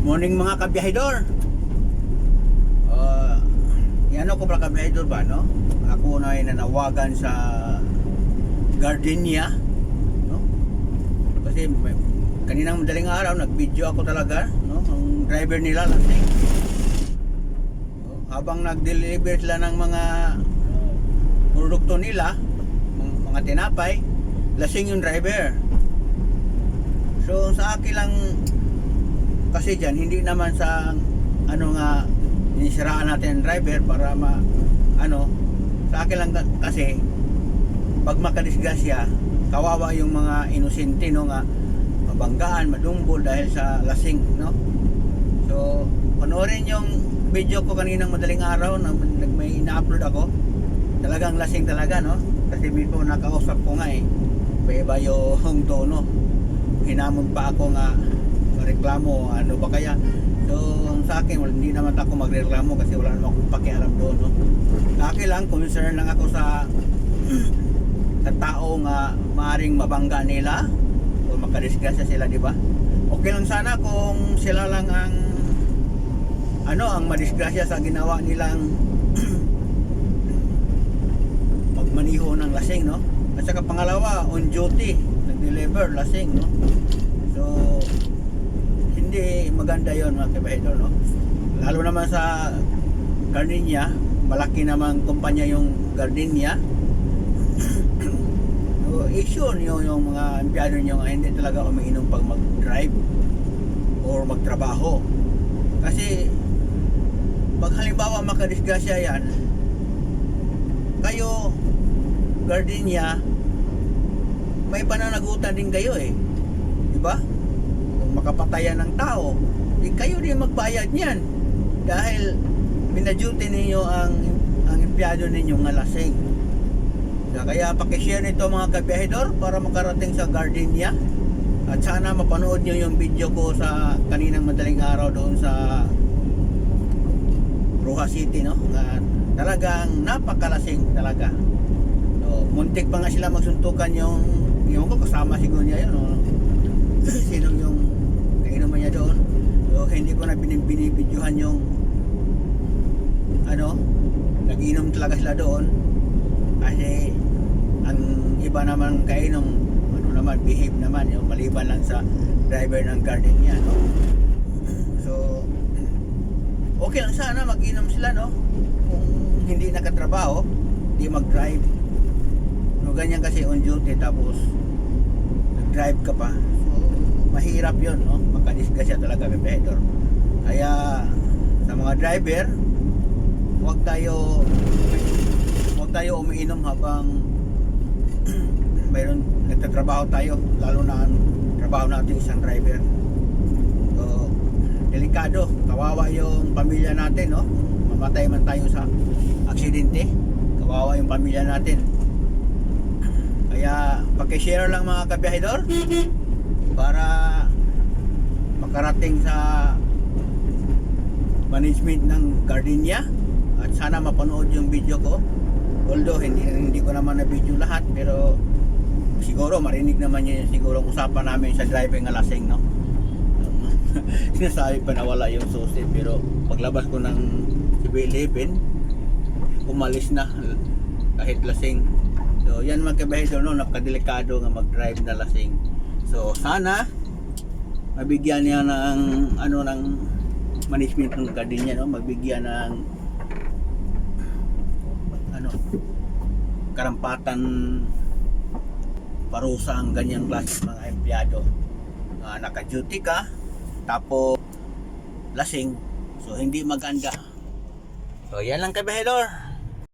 Morning mga kabiyahidor. Yan ako para kabiyahidor ba, no? Ako na ay nanawagan sa Gardenia, no? Kasi kaninang madaling araw nag-video ako talaga, no? Ang driver nila lasing. Habang nag-deliver sila ng mga produkto nila, mga tinapay, lasing yung driver. So sa akin lang kasi dyan, hindi naman sa inisiraan natin ang driver para sa akin lang kasi pag makadisgrasya, kawawa yung mga inosente, no, nga mabanggaan, madumbol dahil sa lasing, no. So panoorin yung video ko kaninang madaling araw na may ina-upload ako. Talagang lasing talaga, no, kasi mismo nakausap ko nga iba yung tono. Hinamon pa ako nga reklamo, ano ba kaya. So sa akin, hindi naman ako magreklamo kasi wala naman akong pakialam doon, no? Sa akin lang, concern lang ako sa tao nga maaring mabangga nila o makadisgrasya sila, di ba? Okay lang sana kung sila lang ang madisgrasya sa ginawa nilang magmaniho ng lasing, no? At saka pangalawa, on duty, nag-deliver lasing, no? So hindi maganda yon mga kabahidor, no? Lalo naman sa Gardenia, malaki namang kumpanya yung Gardenia. So issue nyo yung mga empleyado nyo nga hindi talaga umiinom pag mag-drive or magtrabaho. Kasi pag halimbawa makadisgrasya yan, kayo Gardenia, may pananagutan din kayo di ba? Makapatayan ng tao, kayo din magbayad niyan dahil pinaduty ninyo ang empleyado ninyo nga lasing. Kaya pakishare nito mga kabiyahidor para makarating sa Gardenia, at sana mapanood nyo yung video ko sa kaninang madaling araw doon sa Rojas City, no? Talagang napakalasing talaga. So, muntik pa nga sila magsuntukan yung ko kasama siguro niya yun, no? Sino yung kainuman niya doon. So hindi ko na binibidyohan yung nag-inom talaga sila doon kasi ang iba naman kainom behave naman yung maliban lang sa driver ng Gardenia, no? So okay lang sana mag-inom sila, no? Kung hindi nakatrabaho, hindi mag-drive, no? Ganyan kasi on duty tapos nag-drive ka pa, mahirap yun, no? Makadisgrasya talaga, kabiyahidor. Kaya sa mga driver, huwag tayo umiinom habang mayroon nagtatrabaho tayo, lalo na ang trabaho natin isang driver. So delikado, kawawa yung pamilya natin, no? Mamatay man tayo sa aksidente, kawawa yung pamilya natin. Kaya pakishare lang mga kabiyahidor para makarating sa management ng Gardenia, at sana mapanood yung video ko. Although hindi ko naman na video lahat, pero siguro marinig naman yun siguro ang usapan namin sa driving nga lasing, no? Sinasabi pa na wala yung susi, pero paglabas ko ng 7-Eleven, umalis na kahit lasing. So yan mga kabahidor, no? Napakadelikado nga mag-drive na lasing. So sana mabigyan niya ng ng management ng Gardenia, no? Magbigyan ng karampatan, parusa ang ganyang klase mga empleyado. Naka-duty ka tapos lasing, so hindi maganda. So yan lang kabahidor.